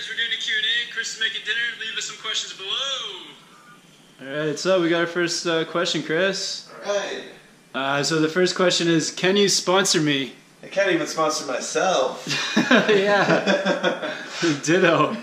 guys, we're doing a Q&A. Chris is making dinner. Leave us some questions below. Alright, so we got our first question, Chris. Alright. So the first question is, can you sponsor me? I can't even sponsor myself. Yeah. Ditto.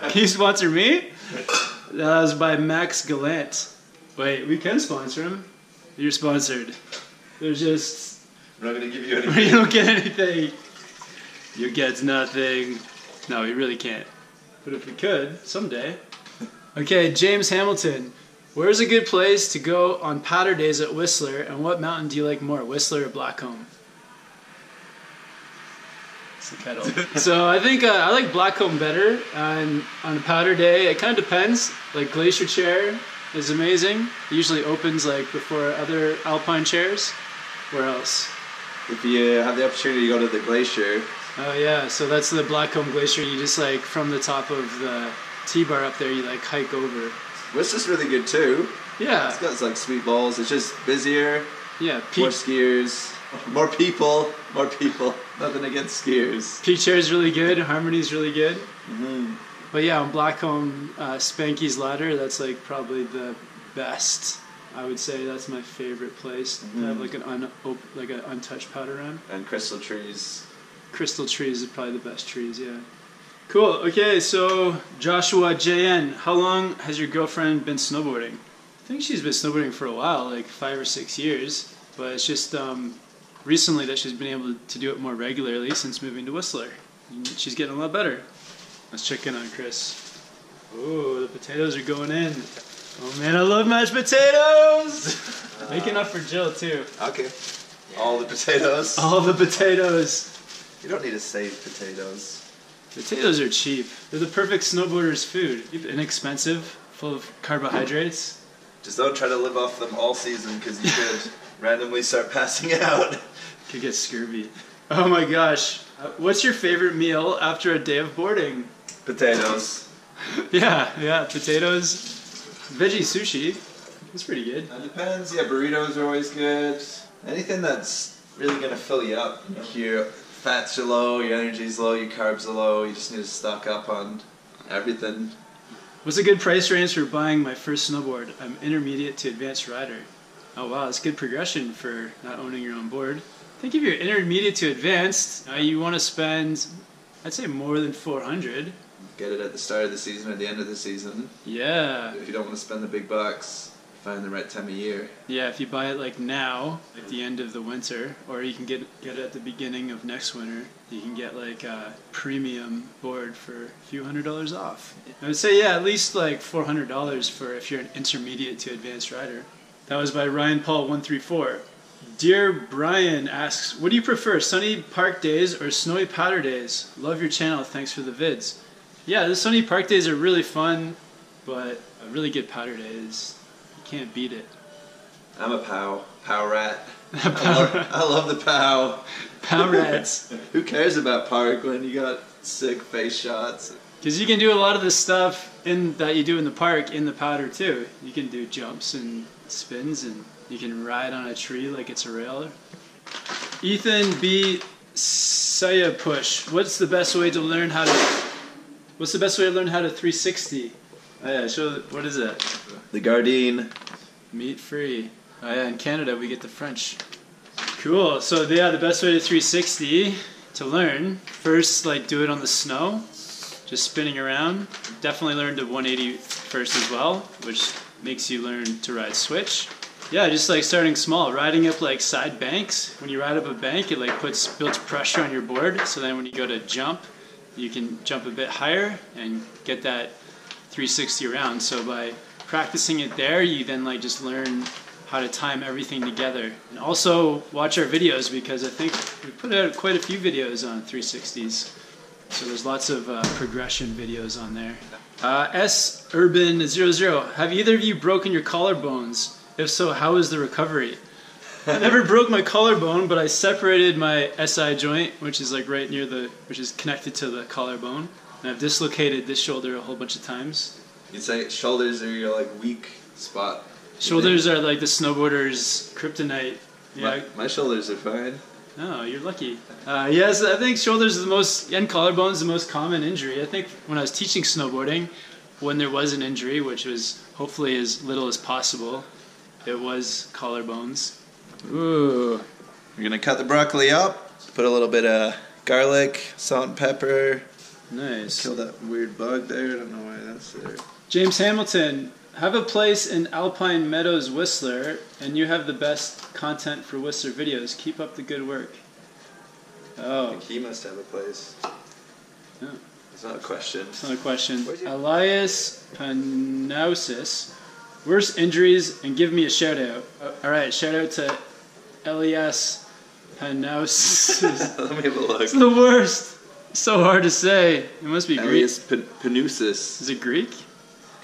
Can you sponsor me? That was by Max Gallant. Wait, we can sponsor him. You're sponsored. They're just... I'm not going to give you anything. You don't get anything. You get nothing. No, we really can't. But if we could, someday. Okay, James Hamilton. Where's a good place to go on powder days at Whistler, and what mountain do you like more, Whistler or Blackcomb? It's the kettle. So I think I like Blackcomb better on a powder day. It kind of depends. Like Glacier Chair is amazing. It usually opens like before other alpine chairs. Where else? If you have the opportunity to go to the glacier. Oh yeah, so that's the Blackcomb Glacier. You just like from the top of the T-bar up there, you like hike over. Whistler's really good too. Yeah. It's got like sweet balls. It's just busier. Yeah. More skiers. More people. More people. Nothing against skiers. Peak Chair's really good. Harmony's really good. Mm-hmm. But yeah, on Blackcomb, Spanky's Ladder, that's like probably the best. I would say that's my favorite place to have like an untouched powder run. And Crystal Trees. Crystal Trees are probably the best trees, yeah. Cool, okay, so Joshua JN, how long has your girlfriend been snowboarding? I think she's been snowboarding for a while, like 5 or 6 years, but it's just recently that she's been able to do it more regularly since moving to Whistler. She's getting a lot better. Let's check in on Chris. Oh, the potatoes are going in. Oh man, I love mashed potatoes! Making up for Jill too. Okay. All the potatoes. All the potatoes. You don't need to save potatoes. Potatoes are cheap. They're the perfect snowboarder's food. Inexpensive, full of carbohydrates. Just don't try to live off them all season because you could randomly start passing out. Could get scurvy. Oh my gosh. What's your favorite meal after a day of boarding? Potatoes. Yeah, potatoes. Veggie sushi. That's pretty good. It depends. Yeah, burritos are always good. Anything that's really going to fill you up. If your fats are low, your energy's low, your carbs are low, you just need to stock up on everything. What's a good price range for buying my first snowboard? I'm intermediate to advanced rider. Oh wow, that's good progression for not owning your own board. I think if you're intermediate to advanced, you want to spend, I'd say more than 400. Get it at the start of the season or the end of the season. Yeah. If you don't want to spend the big bucks, find the right time of year. Yeah, if you buy it like now, at the end of the winter, or you can get it at the beginning of next winter, you can get like a premium board for a few $100s off. I would say, yeah, at least like $400 for if you're an intermediate to advanced rider. That was by Ryan Paul 134. Dear Brian asks, what do you prefer, sunny park days or snowy powder days? Love your channel, thanks for the vids. Yeah, the sunny park days are really fun, but a really good powder day is, you can't beat it. I'm a pow rat. I love the pow. Pow rats. Who cares about park when you got sick face shots? Because you can do a lot of the stuff that you do in the park in the powder too. You can do jumps and spins, and you can ride on a tree like it's a rail. Ethan B. Saya Push. What's the best way to learn how to 360? Oh yeah, what is that? The Gardein. Meat free. Oh yeah, in Canada we get the French. Cool, so yeah, the best way to 360 to learn, first like do it on the snow, just spinning around. Definitely learn to 180 first as well, which makes you learn to ride switch. Yeah, just like starting small, riding up like side banks. When you ride up a bank, it like builds pressure on your board, so then when you go to jump, you can jump a bit higher and get that 360 around. So by practicing it there, you then like just learn how to time everything together. And also watch our videos, because I think we put out quite a few videos on 360s. So there's lots of progression videos on there. S Urban 00, have either of you broken your collarbones? If so, how is the recovery? I never broke my collarbone, but I separated my SI joint, which is like right near which is connected to the collarbone. And I've dislocated this shoulder a whole bunch of times. You'd say shoulders are your like weak spot. Shoulders are like the snowboarder's kryptonite. Yeah. My shoulders are fine. Oh, you're lucky. Yes, I think shoulders are the most, and collarbone is the most common injury. I think when I was teaching snowboarding, when there was an injury, which was hopefully as little as possible, it was collarbones. Ooh. We're gonna cut the broccoli up, put a little bit of garlic, salt and pepper. Nice. Kill that weird bug there, I don't know why that's there. James Hamilton, have a place in Alpine Meadows, Whistler, and you have the best content for Whistler videos. Keep up the good work. I Oh, think he must have a place. no, It's not a question. it's not a question. Where's your- Elias Panousis, worst injuries, and give me a shout out. All right, shout out to Elias Panousis. Let me have a look. It's the worst. So hard to say. It must be Greek. Elias Panousis. Is it Greek?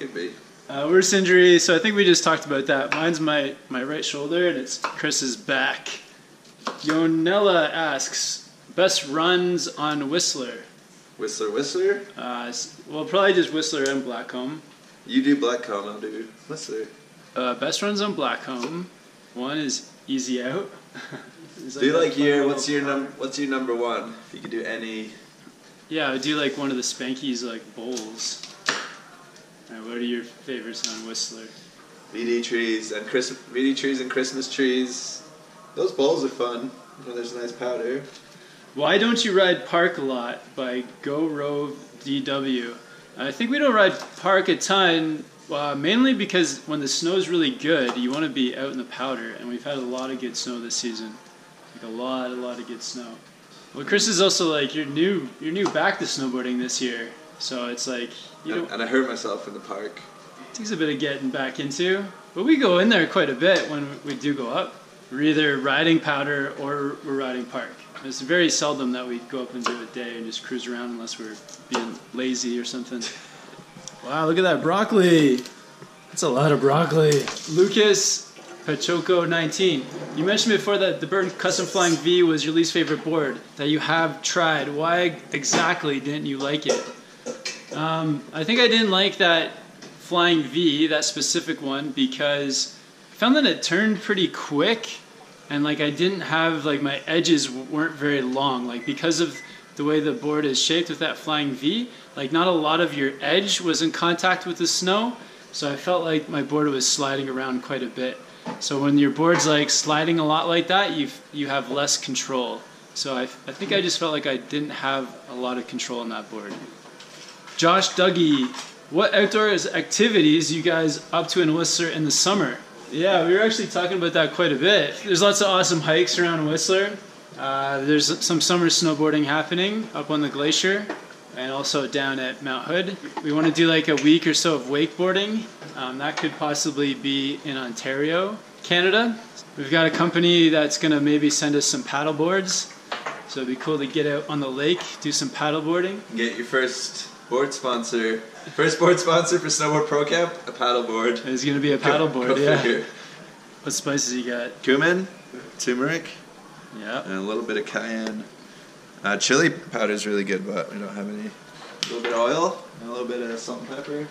Could be. Worst injury, so I think we just talked about that. Mine's my right shoulder, and it's Chris's back. Yonella asks, best runs on Whistler? Whistler? Well, probably just Whistler and Blackcomb. You do Blackcomb, I'll do Whistler. Best runs on Blackcomb. One is Easy Out. Do you like your, what's your number one? If you could do any. Yeah, I would do like one of the Spanky's like bowls. Alright, what are your favorites on Whistler? VD trees and Christmas trees. Those bowls are fun. When there's nice powder. Why don't you ride Park a lot by Go Rove DW? I think we don't ride Park a ton, mainly because when the snow's really good, you want to be out in the powder, and we've had a lot of good snow this season. Like a lot of good snow. Well, Chris is also like you're new back to snowboarding this year, so it's like And I hurt myself in the park. it takes a bit of getting back into, but we go in there quite a bit when we do go up. We're either riding powder or we're riding park. It's very seldom that we go up and do a day and just cruise around unless we're being lazy or something. Wow, look at that broccoli. That's a lot of broccoli. Lucas Pachoco 19. You mentioned before that the Burton Custom Flying V was your least favorite board that you have tried. Why exactly didn't you like it? I think I didn't like that Flying V, that specific one, because I found that it turned pretty quick, and like I didn't have, like, my edges weren't very long, like because of the way the board is shaped with that Flying V, like not a lot of your edge was in contact with the snow, so I felt like my board was sliding around quite a bit. So when your board's like sliding a lot like that, you have less control. So I think I just felt like I didn't have a lot of control on that board. Josh Dougie, what outdoor activities you guys up to in Whistler in the summer? Yeah, we were actually talking about that quite a bit. There's lots of awesome hikes around Whistler. There's some summer snowboarding happening up on the glacier and also down at Mount Hood. We want to do like a week or so of wakeboarding. That could possibly be in Ontario, Canada. We've got a company that's going to maybe send us some paddle boards. So it'd be cool to get out on the lake, do some paddle boarding. Get your first board sponsor. First board sponsor for SnowboardProCamp, a paddle board. There's going to be a paddle board, yeah. What spices you got? Cumin, turmeric, Yeah. and a little bit of cayenne. Chili powder is really good, but we don't have any. A little bit of oil and a little bit of salt and pepper.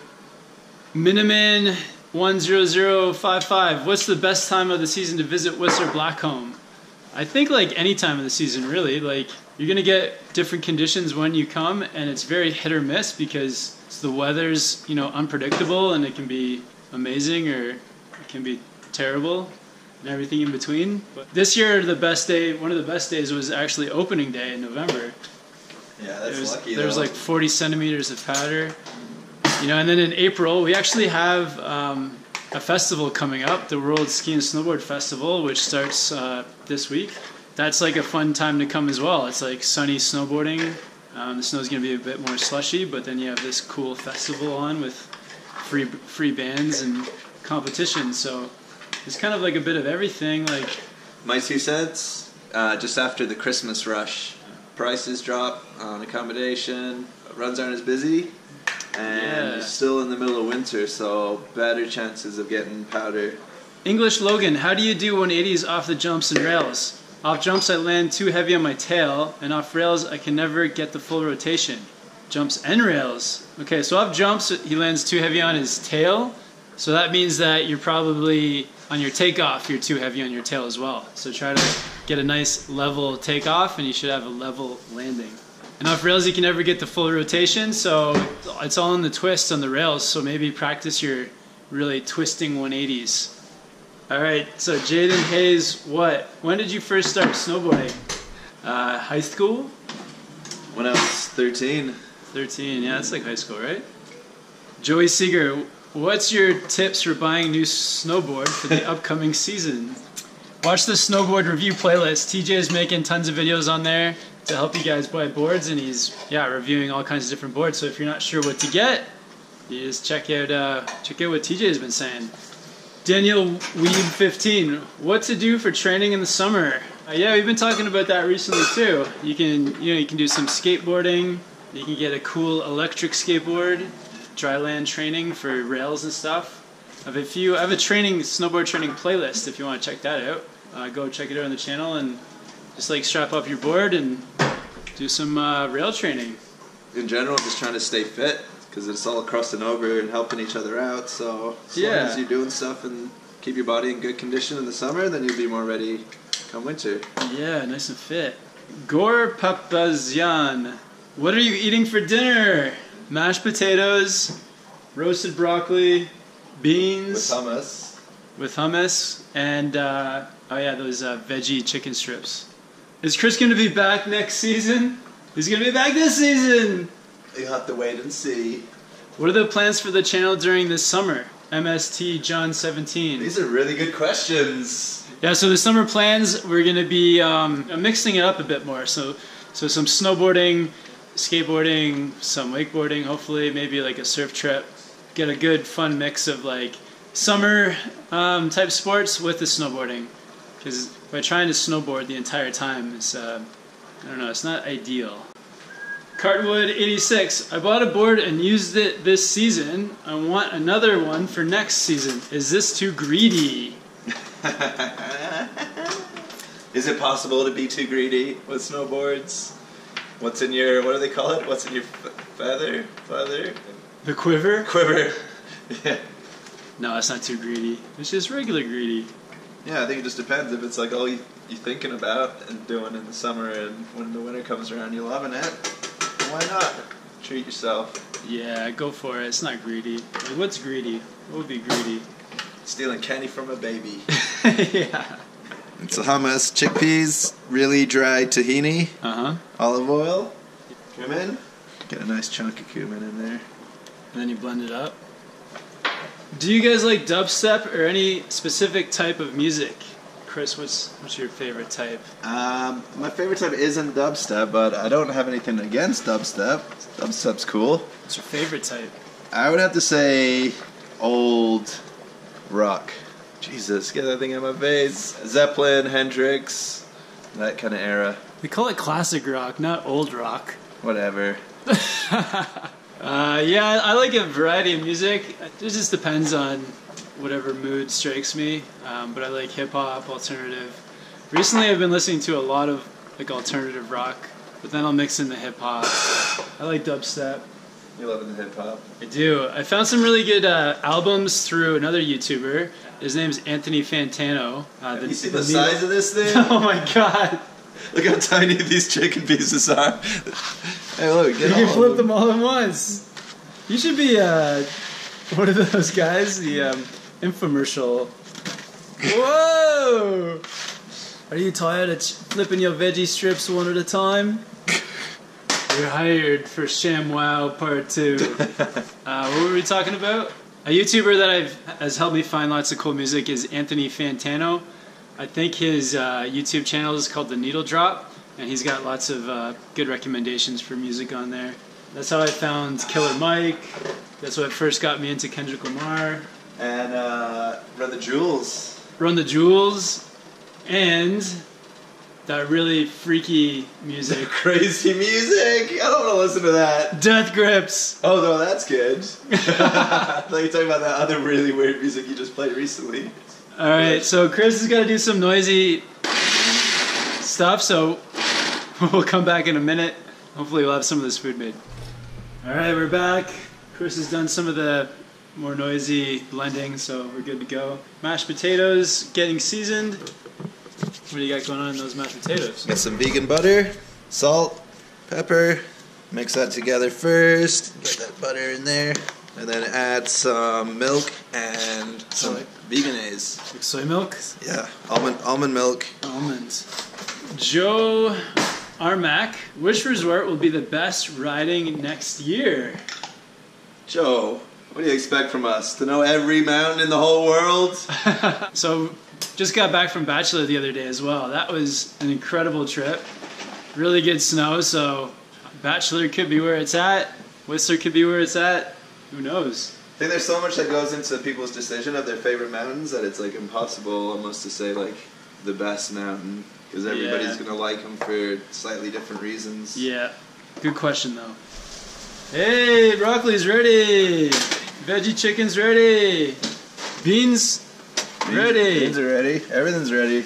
Miniman 10055. What's the best time of the season to visit Whistler Blackcomb? I think like any time of the season, really. Like you're gonna get different conditions when you come, and it's very hit or miss because the weather's unpredictable, and it can be amazing or it can be terrible, and everything in between. But this year, one of the best days was actually opening day in November. Yeah, that's lucky. There was like 40 centimeters of powder. And then in April, we actually have a festival coming up, the World Ski and Snowboard Festival, which starts this week. That's like a fun time to come as well. It's like sunny snowboarding. The snow's going to be a bit more slushy, but then you have this cool festival on with free bands and competition. So it's kind of like a bit of everything. Like my 2 cents, just after the Christmas rush, prices drop on accommodation, runs aren't as busy. And still in the middle of winter, so better chances of getting powder. English Logan, how do you do 180s off the jumps and rails? Off jumps I land too heavy on my tail, and off rails I can never get the full rotation. Jumps and rails. Okay, so off jumps he lands too heavy on his tail, so that means that you're probably, on your takeoff, you're too heavy on your tail as well. So try to get a nice level takeoff, and you should have a level landing. And off rails, you can never get the full rotation, so it's all in the twist on the rails, so maybe practice your really twisting 180s. All right, so Jaden Hayes, when did you first start snowboarding? High school? When I was 13. 13, yeah, that's like high school, right? Joey Seeger, what's your tips for buying a new snowboard for the upcoming season? Watch the Snowboard review playlist. TJ is making tons of videos on there to help you guys buy boards, and he's reviewing all kinds of different boards. So if you're not sure what to get, you just check out what TJ has been saying. Daniel Weeb 15, what to do for training in the summer? Yeah, we've been talking about that recently too. You can do some skateboarding. You can get a cool electric skateboard, dry land training for rails and stuff. I have a snowboard training playlist if you want to check that out. Go check it out on the channel and just like strap up your board and do some rail training. In general, just trying to stay fit because it's all crossing over and helping each other out. So as long as you're doing stuff and keep your body in good condition in the summer, then you'll be more ready come winter. Yeah, nice and fit. Gore Papazian, what are you eating for dinner? Mashed potatoes, roasted broccoli, beans. With hummus. And, those veggie chicken strips. Is Chris going to be back next season? He's going to be back this season! You have to wait and see. What are the plans for the channel during this summer? MST John 17. These are really good questions. Yeah, so the summer plans, we're going to be mixing it up a bit more. So some snowboarding, skateboarding, some wakeboarding, hopefully, maybe like a surf trip. Get a good fun mix of like summer type sports with the snowboarding. Because by trying to snowboard the entire time, it's, I don't know, it's not ideal. Cartwood 86, I bought a board and used it this season. I want another one for next season. Is this too greedy? Is it possible to be too greedy with snowboards? What do they call it? What's in your feather? The quiver? Quiver. Yeah. No, it's not too greedy. It's just regular greedy. Yeah, I think it just depends if it's like all you're thinking about and doing in the summer, and when the winter comes around you're loving it. Why not? Treat yourself. Yeah, go for it. It's not greedy. Like, what's greedy? What would be greedy? Stealing candy from a baby. Yeah. It's hummus, chickpeas, really dry tahini, olive oil, cumin. Get a nice chunk of cumin in there. And then you blend it up. Do you guys like dubstep or any specific type of music? Chris, what's your favorite type? My favorite type isn't dubstep, but I don't have anything against dubstep. Dubstep's cool. What's your favorite type? I would have to say old rock. Jesus, get that thing in my face. Zeppelin, Hendrix, that kind of era. We call it classic rock, not old rock. Whatever. Yeah, I like a variety of music. It just depends on whatever mood strikes me. But I like hip hop, alternative. Recently, I've been listening to a lot of like alternative rock, but then I'll mix in the hip hop. I like dubstep. You loving the hip hop? I do. I found some really good albums through another YouTuber. His name's Anthony Fantano. You see the size of this thing? Oh my god! Look how tiny these chicken pieces are. Hey, look, you can flip them all at once. You should be one of those guys, the infomercial. Whoa! Are you tired of flipping your veggie strips one at a time? You're hired for ShamWow Part 2. What were we talking about? A YouTuber that has helped me find lots of cool music is Anthony Fantano. I think his YouTube channel is called The Needle Drop, and he's got lots of good recommendations for music on there. That's how I found Killer Mike. That's what first got me into Kendrick Lamar. And Run the Jewels. Run the Jewels. And that really freaky music. Crazy music? I don't want to listen to that. Death Grips. Oh, no, that's good. I thought you were talking about that other really weird music you just played recently. Alright, so Chris is going to do some noisy stuff, so we'll come back in a minute. Hopefully we'll have some of this food made. Alright, we're back. Chris has done some of the more noisy blending, so we're good to go. Mashed potatoes getting seasoned. What do you got going on in those mashed potatoes? Got some vegan butter, salt, pepper. Mix that together first. Get that butter in there. And then add some milk and some veganese. Like soy milk? Yeah, almond milk. Almonds. Joe Armac, which resort will be the best riding next year? Joe, what do you expect from us? To know every mountain in the whole world? So, just got back from Bachelor the other day as well. That was an incredible trip. Really good snow, so Bachelor could be where it's at. Whistler could be where it's at. Who knows? I think there's so much that goes into people's decision of their favorite mountains that it's like impossible almost to say like the best mountain because everybody's gonna like them for slightly different reasons. Yeah, good question though. Hey, broccoli's ready. Veggie chicken's ready. Beans ready. Beans are ready. Everything's ready.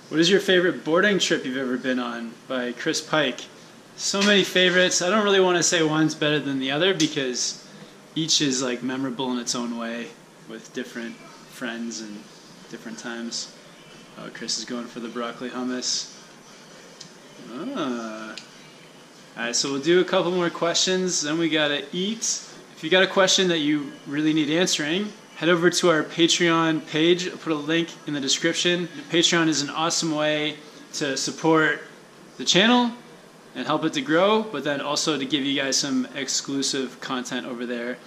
What is your favorite boarding trip you've ever been on? By Chris Pike. So many favorites. I don't really want to say one's better than the other because each is like memorable in its own way with different friends and different times. Oh, Chris is going for the broccoli hummus. Alright, so we'll do a couple more questions, then we gotta eat. If you got a question that you really need answering, head over to our Patreon page. I'll put a link in the description. Patreon is an awesome way to support the channel and help it to grow, but then also to give you guys some exclusive content over there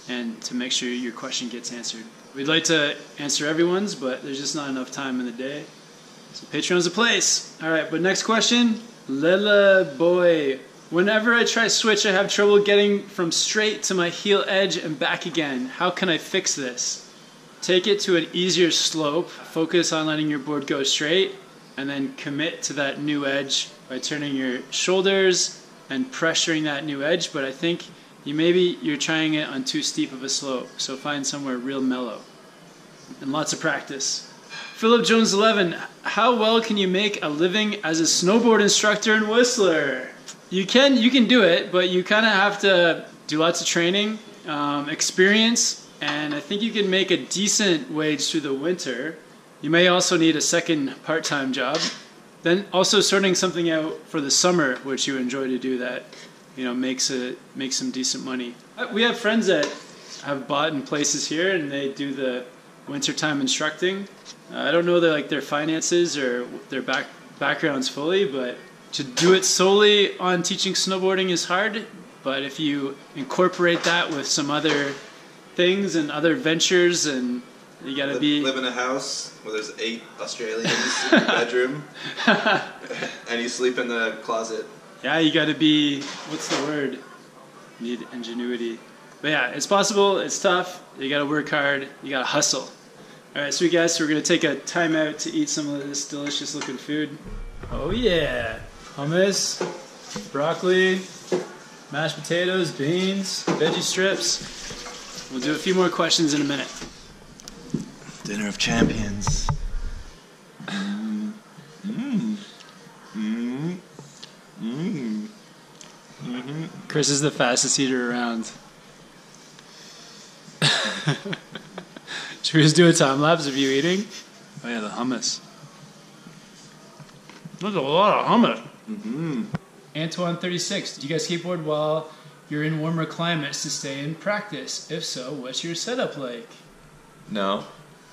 and to make sure your question gets answered. We'd like to answer everyone's, but there's just not enough time in the day. So Patreon's a place. All right, but next question, Lila Boy. Whenever I try switch, I have trouble getting from straight to my heel edge and back again. How can I fix this? Take it to an easier slope, focus on letting your board go straight, and then commit to that new edge by turning your shoulders and pressuring that new edge, but I think you're trying it on too steep of a slope, so find somewhere real mellow. And lots of practice. Philip Jones 11, how well can you make a living as a snowboard instructor in Whistler? You can do it, but you kind of have to do lots of training, experience, and I think you can make a decent wage through the winter. You may also need a second part-time job. Then also sorting something out for the summer, which you enjoy to do that, makes some decent money. We have friends that have bought in places here and they do the wintertime instructing. I don't know their finances or their backgrounds fully, but to do it solely on teaching snowboarding is hard. But if you incorporate that with some other things and other ventures, and you gotta live in a house where there's 8 Australians in your bedroom, and you sleep in the closet. Yeah, you gotta be, what's the word? Need ingenuity. But yeah, it's possible, it's tough, you gotta work hard, you gotta hustle. Alright, sweet guys, so we're gonna take a time out to eat some of this delicious looking food. Oh yeah, hummus, broccoli, mashed potatoes, beans, veggie strips. We'll do a few more questions in a minute. Dinner of champions. Chris is the fastest eater around. Should we just do a time lapse of you eating? Oh yeah, the hummus. There's a lot of hummus. Antoine 36, do you guys skateboard while you're in warmer climates to stay in practice? If so, what's your setup like? No.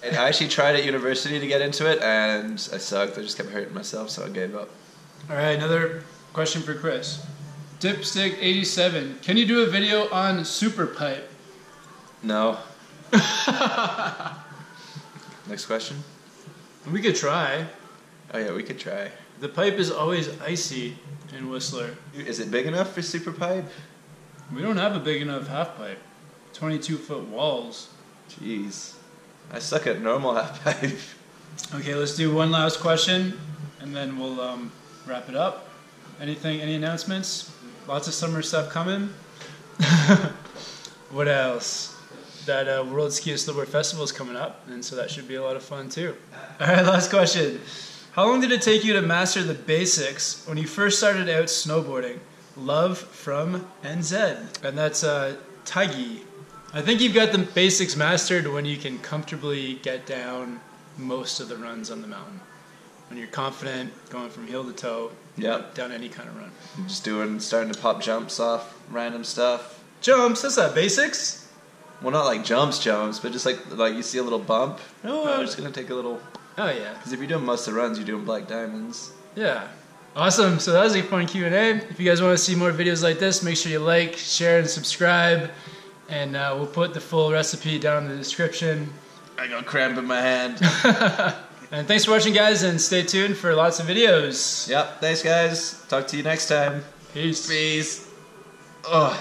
And I actually tried at university to get into it, and I sucked. I just kept hurting myself, so I gave up. All right, another question for Chris. Dipstick87, can you do a video on Superpipe? No. Next question. We could try. Oh yeah, we could try. The pipe is always icy in Whistler. Is it big enough for Superpipe? We don't have a big enough half pipe. 22-foot walls. Jeez. I suck at normal half pipe. Okay, let's do one last question, and then we'll wrap it up. Any announcements? Lots of summer stuff coming. What else? That World Ski and Snowboard Festival is coming up, and so that should be a lot of fun too. All right, last question. How long did it take you to master the basics when you first started out snowboarding? Love from NZ. And that's Taigi. I think you've got the basics mastered when you can comfortably get down most of the runs on the mountain. when you're confident going from heel to toe. Yep. Down any kind of run. Just starting to pop jumps off random stuff. Jumps, that's not basics. Well, not like jumps, but just like you see a little bump. Oh, I'm just gonna take a little. Oh yeah. Because if you're doing most of the runs, you're doing black diamonds. Yeah. Awesome. So that was a fun Q&A. If you guys want to see more videos like this, make sure you like, share, and subscribe. And we'll put the full recipe down in the description. I got cramp in my hand. And thanks for watching, guys, and stay tuned for lots of videos. Yep. Thanks, guys. Talk to you next time. Peace. Peace. Ugh.